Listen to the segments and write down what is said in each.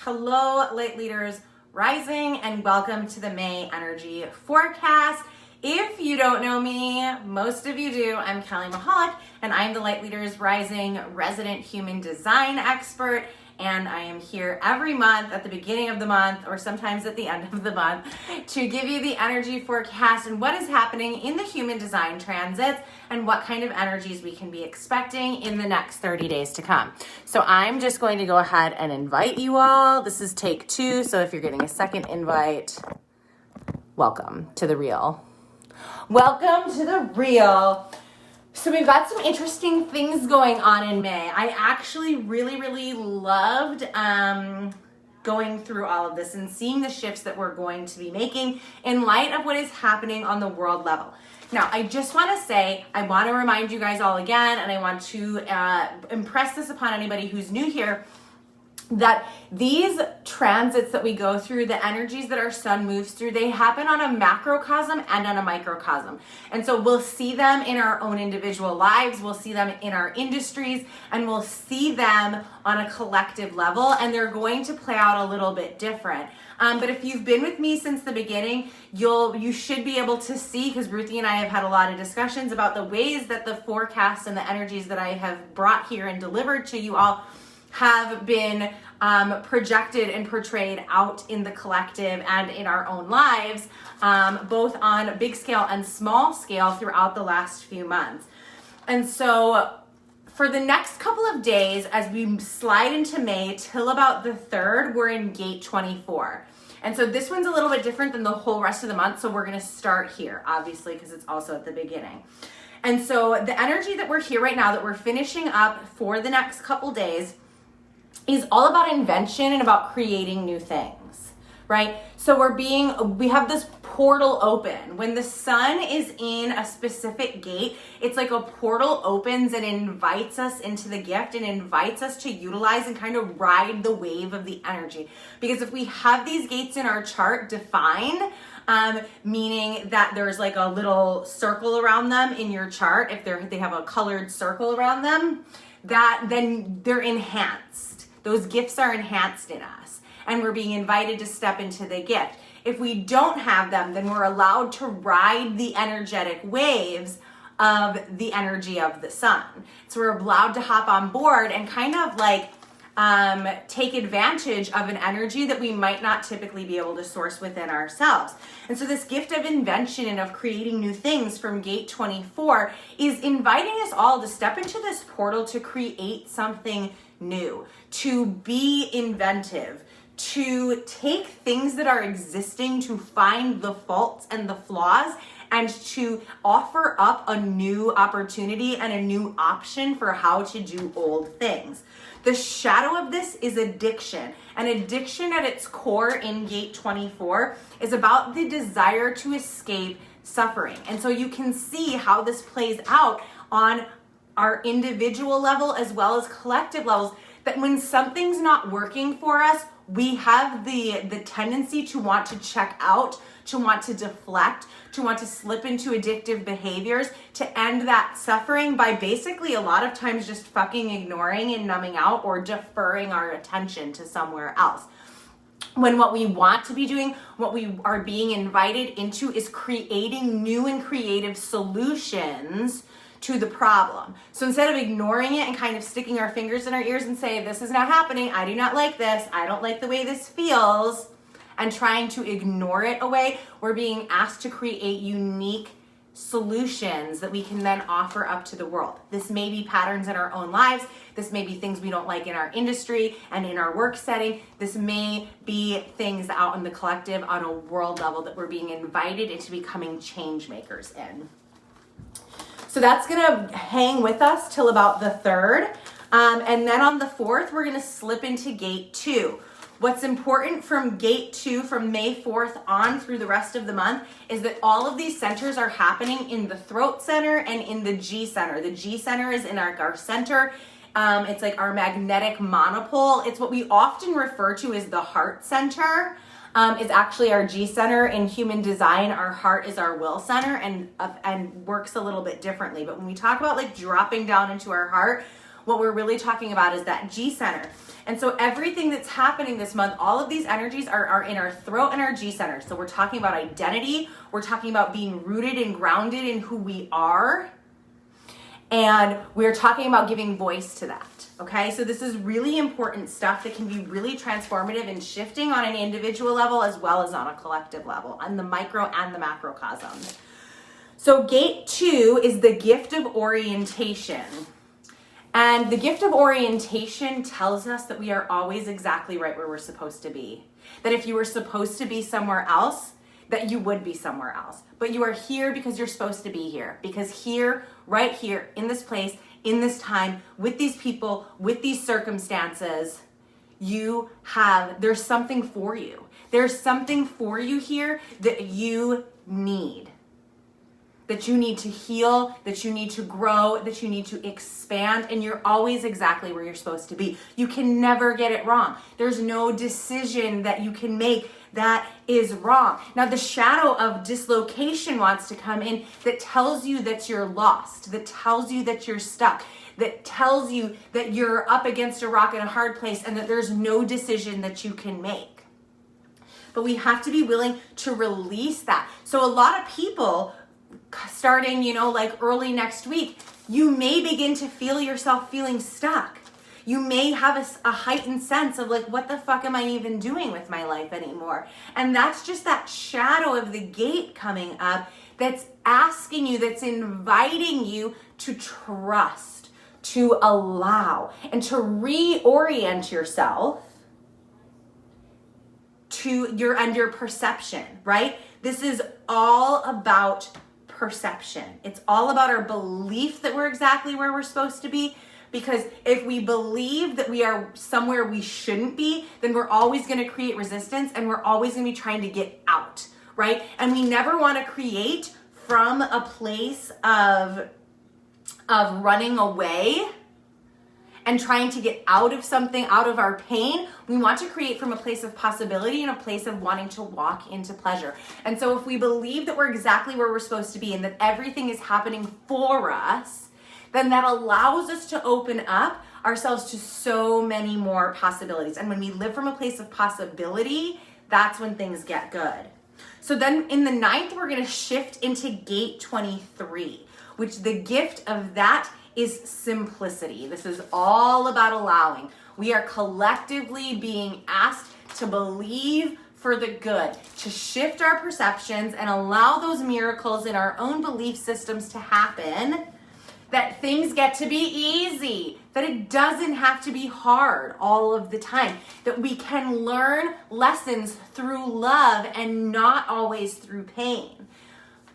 Hello, light leaders rising, and welcome to the May energy forecast. If you don't know me, most of you do. I'm Kelly Mahalik, and I'm the Light Leaders Rising resident human design expert. And I am here every month at the beginning of the month, or sometimes at the end of the month, to give you the energy forecast and what is happening in the human design transits and what kind of energies we can be expecting in the next 30 days to come. So I'm just going to go ahead and invite you all. This is take 2, so if you're getting a second invite, welcome to the real. Welcome to the real. So we've got some interesting things going on in May. I actually really loved going through all of this and seeing the shifts that we're going to be making in light of what is happening on the world level. Now, I just want to say, I want to remind you guys all again, and I want to impress this upon anybody who's new here, that these transits that we go through, the energies that our sun moves through, they happen on a macrocosm and on a microcosm. And so we'll see them in our own individual lives, we'll see them in our industries, and we'll see them on a collective level, and they're going to play out a little bit different. But if you've been with me since the beginning, you should be able to see, because Ruthie and I have had a lot of discussions about the ways that the forecasts and the energies that I have brought here and delivered to you all have been projected and portrayed out in the collective and in our own lives, both on big scale and small scale throughout the last few months. And so for the next couple of days, as we slide into May till about the 3rd, we're in gate 24. And so this one's a little bit different than the whole rest of the month, so we're gonna start here, obviously, because it's also at the beginning. And so the energy that we're here right now, that we're finishing up for the next couple days, is all about invention and about creating new things, right? So we have this portal open. When the sun is in a specific gate, it's like a portal opens and invites us into the gift and invites us to utilize and kind of ride the wave of the energy. Because if we have these gates in our chart defined, meaning that there's like a little circle around them in your chart, if they have a colored circle around them, then they're enhanced. Those gifts are enhanced in us, and we're being invited to step into the gift. If we don't have them, then we're allowed to ride the energetic waves of the energy of the sun. So we're allowed to hop on board and kind of like take advantage of an energy that we might not typically be able to source within ourselves. And so this gift of invention and of creating new things from gate 24 is inviting us all to step into this portal to create something new, to be inventive, to take things that are existing, to find the faults and the flaws, and to offer up a new opportunity and a new option for how to do old things. The shadow of this is addiction. And addiction at its core in gate 24 is about the desire to escape suffering. And so you can see how this plays out on our individual level as well as collective levels, that when something's not working for us, we have the tendency to want to check out, to want to deflect, to want to slip into addictive behaviors to end that suffering by basically a lot of times just fucking ignoring and numbing out or deferring our attention to somewhere else. When what we want to be doing, what we are being invited into, is creating new and creative solutions to the problem. So instead of ignoring it and kind of sticking our fingers in our ears and say, this is not happening, I do not like this, I don't like the way this feels, and trying to ignore it away, we're being asked to create unique solutions that we can then offer up to the world. This may be patterns in our own lives. This may be things we don't like in our industry and in our work setting. This may be things out in the collective on a world level that we're being invited into becoming change makers in. So that's gonna hang with us till about the 3rd. And then on the 4th, we're gonna slip into gate 2. What's important from gate 2, from May 4th on through the rest of the month, is that all of these centers are happening in the throat center and in the G center. The G center is in our center. It's like our magnetic monopole. It's what we often refer to as the heart center. Is actually our G center. In human design, our heart is our will center and works a little bit differently. But when we talk about like dropping down into our heart, what we're really talking about is that G center. And so everything that's happening this month, all of these energies are in our throat and our G center. So we're talking about identity. We're talking about being rooted and grounded in who we are. And we're talking about giving voice to that. Okay, so this is really important stuff that can be really transformative and shifting on an individual level as well as on a collective level, on the micro and the macrocosm. So gate 2 is the gift of orientation. And the gift of orientation tells us that we are always exactly right where we're supposed to be. That if you were supposed to be somewhere else, that you would be somewhere else. But you are here because you're supposed to be here. Because here, right here, in this place, in this time, with these people, with these circumstances, there's something for you. There's something for you here that you need. That you need to heal, that you need to grow, that you need to expand, and you're always exactly where you're supposed to be. You can never get it wrong. There's no decision that you can make that is wrong. Now, the shadow of dislocation wants to come in that tells you that you're lost, that tells you that you're stuck, that tells you that you're up against a rock in a hard place and that there's no decision that you can make. But we have to be willing to release that. So a lot of people, starting, like early next week, you may begin to feel yourself feeling stuck. You may have a heightened sense of like, what the fuck am I even doing with my life anymore? And that's just that shadow of the gate coming up that's asking you, that's inviting you to trust, to allow, and to reorient yourself to your perception, right? This is all about perception. It's all about our belief that we're exactly where we're supposed to be. Because if we believe that we are somewhere we shouldn't be, then we're always going to create resistance and we're always going to be trying to get out, right? And we never want to create from a place of running away and trying to get out of something, out of our pain. We want to create from a place of possibility and a place of wanting to walk into pleasure. And so if we believe that we're exactly where we're supposed to be and that everything is happening for us, then that allows us to open up ourselves to so many more possibilities. And when we live from a place of possibility, that's when things get good. So then in the 9th, we're gonna shift into gate 23, which the gift of that is simplicity. This is all about allowing. We are collectively being asked to believe for the good, to shift our perceptions and allow those miracles in our own belief systems to happen, that things get to be easy, that it doesn't have to be hard all of the time, that we can learn lessons through love and not always through pain.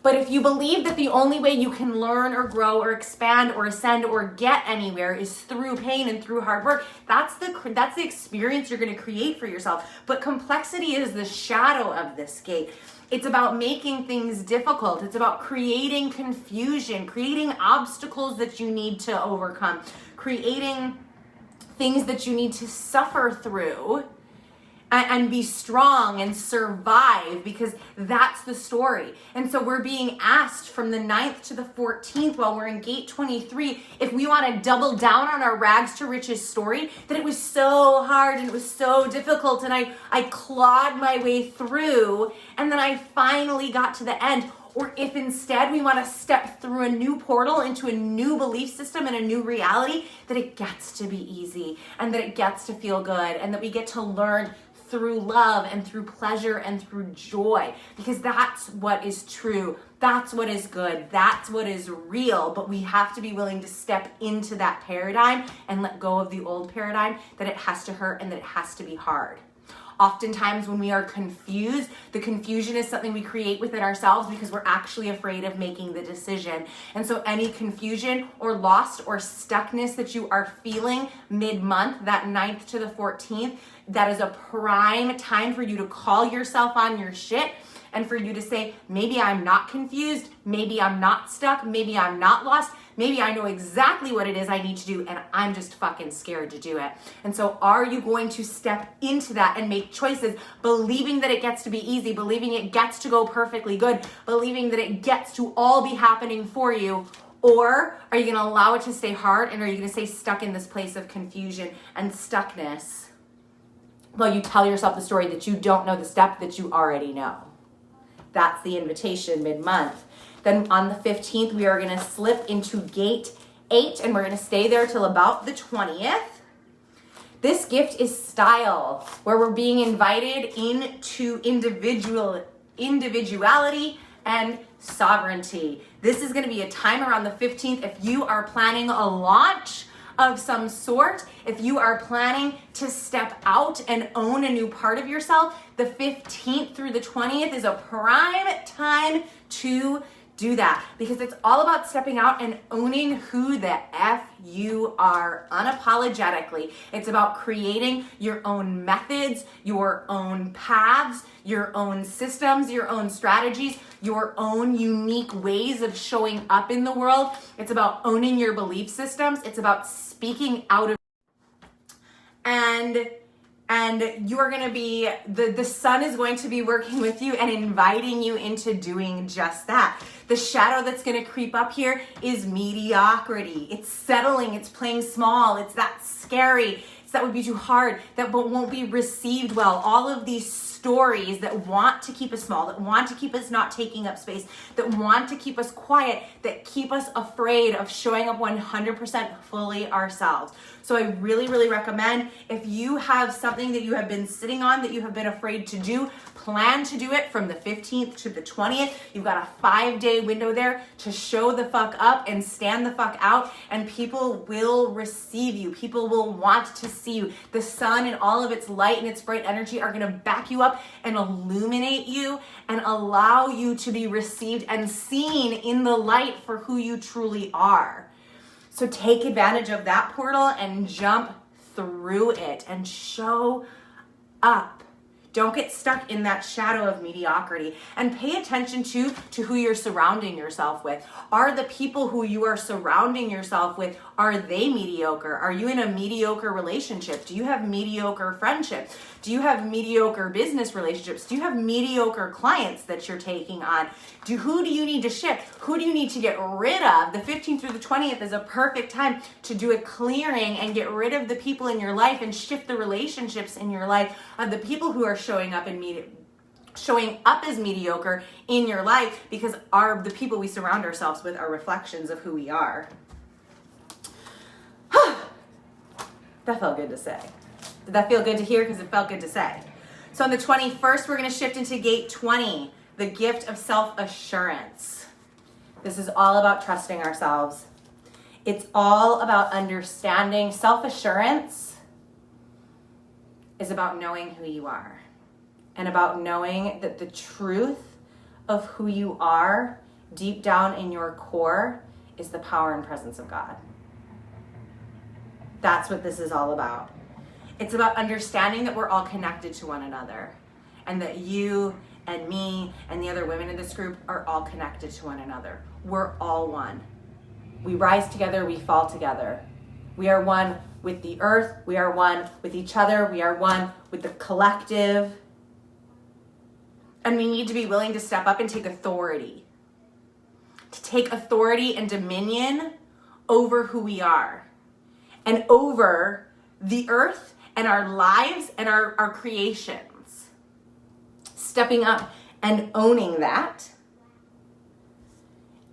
But if you believe that the only way you can learn or grow or expand or ascend or get anywhere is through pain and through hard work, that's the experience you're going to create for yourself. But complexity is the shadow of this gate. It's about making things difficult. It's about creating confusion, creating obstacles that you need to overcome, creating things that you need to suffer through and be strong and survive, because that's the story. And so we're being asked from the 9th to the 14th while we're in gate 23, if we want to double down on our rags to riches story, that it was so hard and it was so difficult and I clawed my way through and then I finally got to the end. Or if instead we want to step through a new portal into a new belief system and a new reality, that it gets to be easy and that it gets to feel good and that we get to learn through love and through pleasure and through joy, because that's what is true. That's what is good. That's what is real. But we have to be willing to step into that paradigm and let go of the old paradigm that it has to hurt and that it has to be hard. Oftentimes when we are confused, the confusion is something we create within ourselves because we're actually afraid of making the decision. And so any confusion or lost or stuckness that you are feeling mid-month, that 9th to the 14th, that is a prime time for you to call yourself on your shit and for you to say, maybe I'm not confused, maybe I'm not stuck, maybe I'm not lost, maybe I know exactly what it is I need to do and I'm just fucking scared to do it. And so are you going to step into that and make choices, believing that it gets to be easy, believing it gets to go perfectly good, believing that it gets to all be happening for you? Or are you going to allow it to stay hard, and are you going to stay stuck in this place of confusion and stuckness while you tell yourself the story that you don't know the step that you already know? That's the invitation mid-month. Then on the 15th, we are going to slip into gate 8, and we're going to stay there till about the 20th. This gift is style, where we're being invited into individuality and sovereignty. This is going to be a time around the 15th if you are planning a launch of some sort, if you are planning to step out and own a new part of yourself. The 15th through the 20th is a prime time to do that, because it's all about stepping out and owning who the F you are unapologetically. It's about creating your own methods, your own paths, your own systems, your own strategies, your own unique ways of showing up in the world. It's about owning your belief systems. It's about speaking out of, and you are going to be, the sun is going to be working with you and inviting you into doing just that. The shadow that's going to creep up here is mediocrity. It's settling, it's playing small, it's that scary, it's that would be too hard, that won't be received well. All of these stories that want to keep us small, that want to keep us not taking up space, that want to keep us quiet, that keep us afraid of showing up 100% fully ourselves. So I really, really recommend, if you have something that you have been sitting on that you have been afraid to do, plan to do it from the 15th to the 20th. You've got a 5-day window there to show the fuck up and stand the fuck out, and people will receive you. People will want to see you. The sun and all of its light and its bright energy are going to back you up and illuminate you and allow you to be received and seen in the light for who you truly are. So take advantage of that portal and jump through it and show up. Don't get stuck in that shadow of mediocrity, and pay attention to who you're surrounding yourself with. Are the people who you are surrounding yourself with, are they mediocre? Are you in a mediocre relationship? Do you have mediocre friendships? Do you have mediocre business relationships? Do you have mediocre clients that you're taking on? Who do you need to shift? Who do you need to get rid of? The 15th through the 20th is a perfect time to do a clearing and get rid of the people in your life and shift the relationships in your life of the people who are showing up as mediocre in your life, because the people we surround ourselves with are reflections of who we are. That felt good to say. Did that feel good to hear? Because it felt good to say. So on the 21st, we're going to shift into gate 20, the gift of self-assurance. This is all about trusting ourselves. It's all about understanding. Self-assurance is about knowing who you are, and about knowing that the truth of who you are deep down in your core is the power and presence of God. That's what this is all about. It's about understanding that we're all connected to one another, and that you and me and the other women in this group are all connected to one another. We're all one. We rise together, we fall together. We are one with the earth, we are one with each other, we are one with the collective. And we need to be willing to step up and take authority. To take authority and dominion over who we are, and over the earth and our lives and our creations. Stepping up and owning that.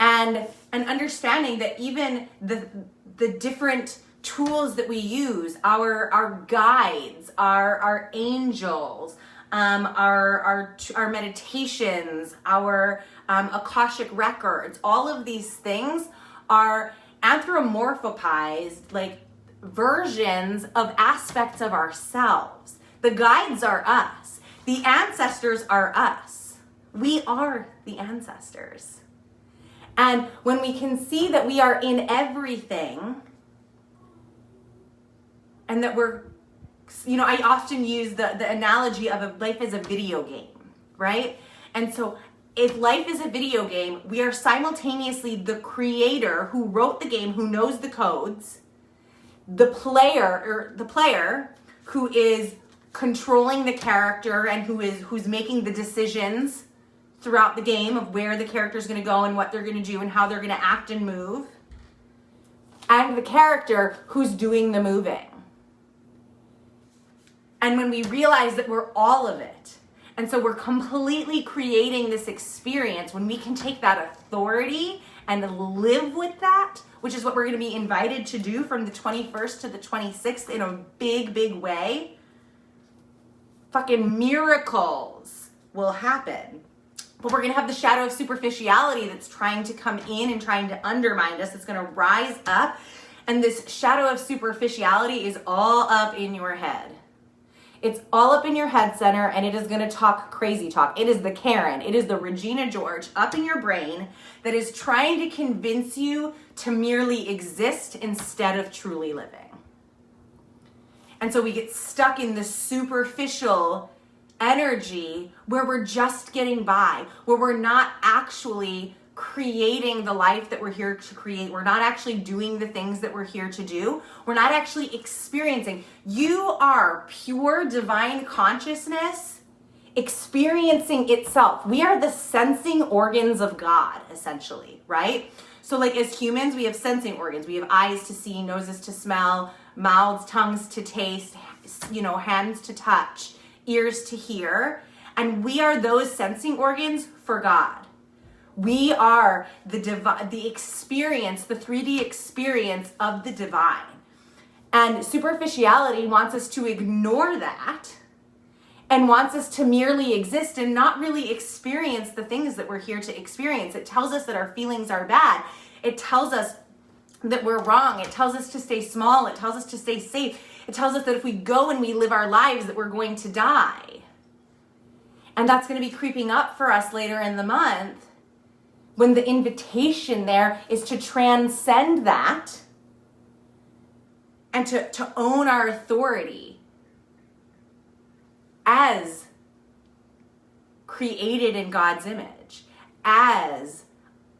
And understanding that even the different tools that we use, our guides, our angels, our meditations, our Akashic records, all of these things are anthropomorphized, like versions of aspects of ourselves. The guides are us. The ancestors are us. We are the ancestors. And when we can see that we are in everything, and that we're, I often use the analogy of life as a video game, right? And so if life is a video game, we are simultaneously the creator who wrote the game, who knows the codes, the player who is controlling the character and who's making the decisions throughout the game of where the character is going to go and what they're going to do and how they're going to act and move. and the character who's doing the moving. And when we realize that we're all of it, and so we're completely creating this experience, when we can take that authority and live with that, which is what we're going to be invited to do from the 21st to the 26th in a big, big way, fucking miracles will happen. But we're going to have the shadow of superficiality that's trying to come in and trying to undermine us. It's going to rise up. And this shadow of superficiality is all up in your head. It's all up in your head center, and it is going to talk crazy talk. It is the Karen. It is the Regina George up in your brain that is trying to convince you to merely exist instead of truly living. And so we get stuck in this superficial energy where we're just getting by, where we're not actually creating the life that we're here to create. We're not actually doing the things that we're here to do. We're not actually experiencing. You are pure divine consciousness experiencing itself. We are the sensing organs of God, essentially, right? So like as humans, we have sensing organs. We have eyes to see, noses to smell, mouths, tongues to taste, hands to touch, ears to hear. And we are those sensing organs for God. We are the experience, the 3D experience of the divine. And superficiality wants us to ignore that and wants us to merely exist and not really experience the things that we're here to experience. It tells us that our feelings are bad. It tells us that we're wrong. It tells us to stay small. It tells us to stay safe. It tells us that if we go and we live our lives that we're going to die. And that's going to be creeping up for us later in the month, when the invitation there is to transcend that and to own our authority as created in God's image, as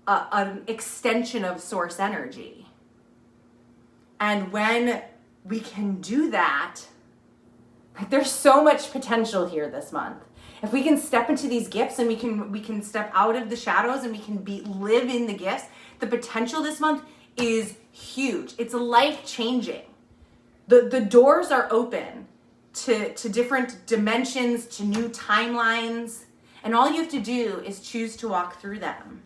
an extension of source energy. And when we can do that, like there's so much potential here this month. If we can step into these gifts and we can step out of the shadows and we can live in the gifts, the potential this month is huge. It's life-changing. The doors are open to different dimensions, to new timelines, and all you have to do is choose to walk through them.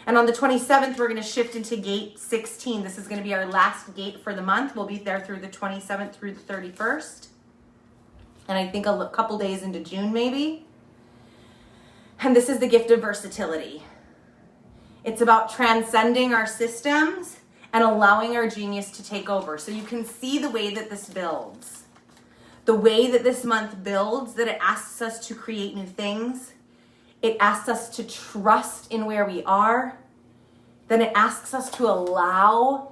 And on the 27th, we're going to shift into gate 16. This is going to be our last gate for the month. We'll be there through the 27th through the 31st. And I think a couple days into June, maybe. And this is the gift of versatility. It's about transcending our systems and allowing our genius to take over. So you can see the way that this builds. The way that this month builds, that it asks us to create new things. It asks us to trust in where we are. Then it asks us to allow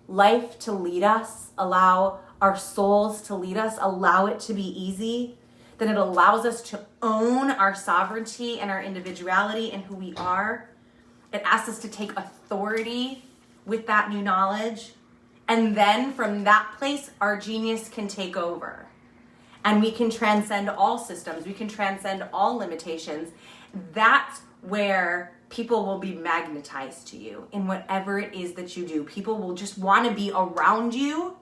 life to lead us, allow our souls to lead us, allow it to be easy. Then it allows us to own our sovereignty and our individuality and who we are. It asks us to take authority with that new knowledge. And then from that place, our genius can take over. And we can transcend all systems. We can transcend all limitations. That's where people will be magnetized to you in whatever it is that you do. People will just want to be around you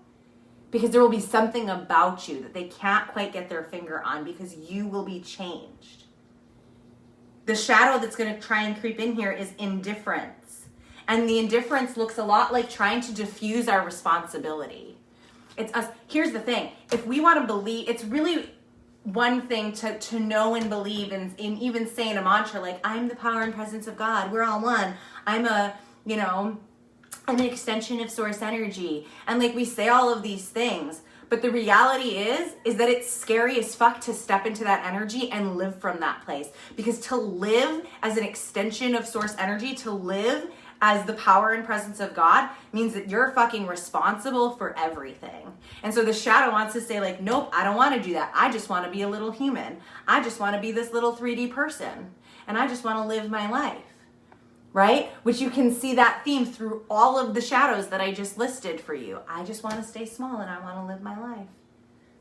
because there will be something about you that they can't quite get their finger on because you will be changed. The shadow that's going to try and creep in here is indifference. And the indifference looks a lot like trying to diffuse our responsibility. It's us. Here's the thing. If we want to believe, it's really one thing to know and believe and even saying a mantra like, I'm the power and presence of God. We're all one. I'm an extension of source energy. And like we say all of these things, but the reality is that it's scary as fuck to step into that energy and live from that place. Because to live as an extension of source energy, to live as the power and presence of God means that you're fucking responsible for everything. And so the shadow wants to say like, nope, I don't want to do that. I just want to be a little human. I just want to be this little 3D person. And I just want to live my life. Right? Which you can see that theme through all of the shadows that I just listed for you. I just want to stay small and I want to live my life.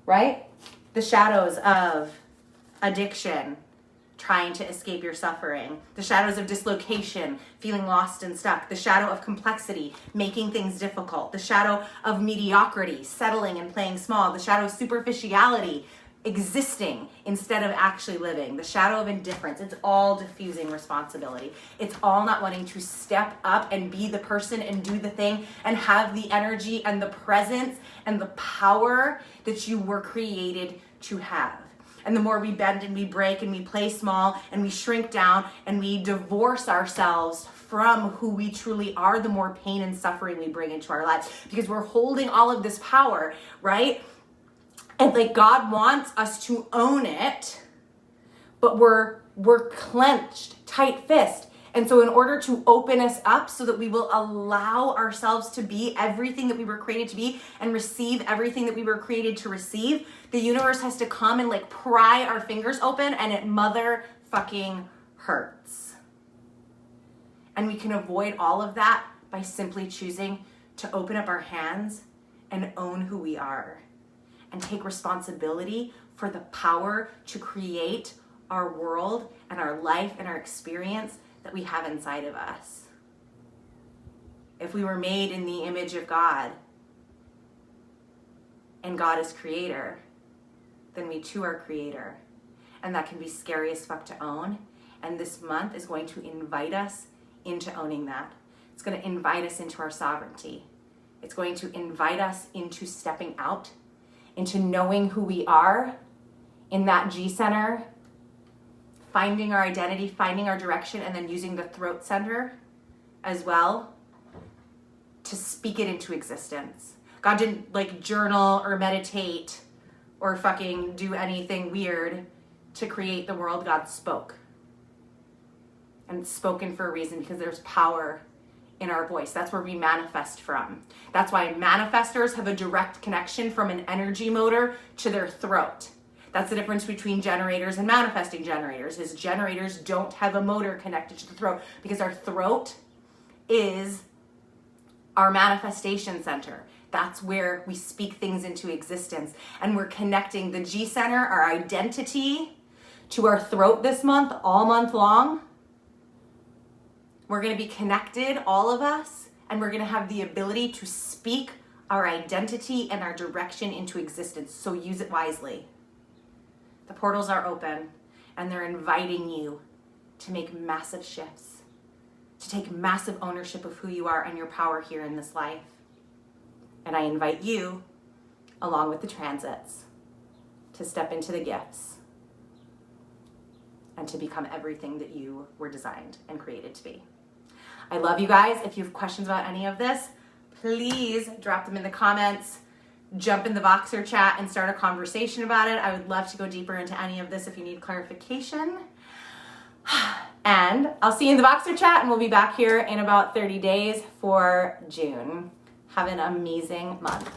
Right? The shadows of addiction, trying to escape your suffering. The shadows of dislocation, feeling lost and stuck. The shadow of complexity, making things difficult. The shadow of mediocrity, settling and playing small. The shadow of superficiality, existing instead of actually living. The shadow of indifference. It's all diffusing responsibility. It's all not wanting to step up and be the person and do the thing and have the energy and the presence and the power that you were created to have. And the more we bend and we break and we play small and we shrink down and we divorce ourselves from who we truly are, the more pain and suffering we bring into our lives, because we're holding all of this power, right? And like God wants us to own it, but we're clenched, tight fist. And so in order to open us up so that we will allow ourselves to be everything that we were created to be and receive everything that we were created to receive, the universe has to come and like pry our fingers open, and it motherfucking hurts. And we can avoid all of that by simply choosing to open up our hands and own who we are and take responsibility for the power to create our world and our life and our experience that we have inside of us. If we were made in the image of God and God is creator, then we too are creator. And that can be scary as fuck to own. And this month is going to invite us into owning that. It's going to invite us into our sovereignty. It's going to invite us into stepping out, into knowing who we are in that G center, finding our identity, finding our direction, and then using the throat center as well to speak it into existence. God didn't like journal or meditate or fucking do anything weird to create the world. God spoke. And it's spoken for a reason, because there's power in our voice. That's where we manifest from. That's why manifestors have a direct connection from an energy motor to their throat. That's the difference between generators and manifesting generators, is generators don't have a motor connected to the throat, because our throat is our manifestation center. That's where we speak things into existence. And we're connecting the G center, our identity, to our throat this month, all month long. We're going to be connected, all of us, and we're going to have the ability to speak our identity and our direction into existence. So use it wisely. The portals are open, and they're inviting you to make massive shifts, to take massive ownership of who you are and your power here in this life. And I invite you, along with the transits, to step into the gifts and to become everything that you were designed and created to be. I love you guys. If you have questions about any of this, please drop them in the comments. Jump in the Voxer chat and start a conversation about it. I would love to go deeper into any of this if you need clarification. And I'll see you in the Voxer chat, and we'll be back here in about 30 days for June. Have an amazing month.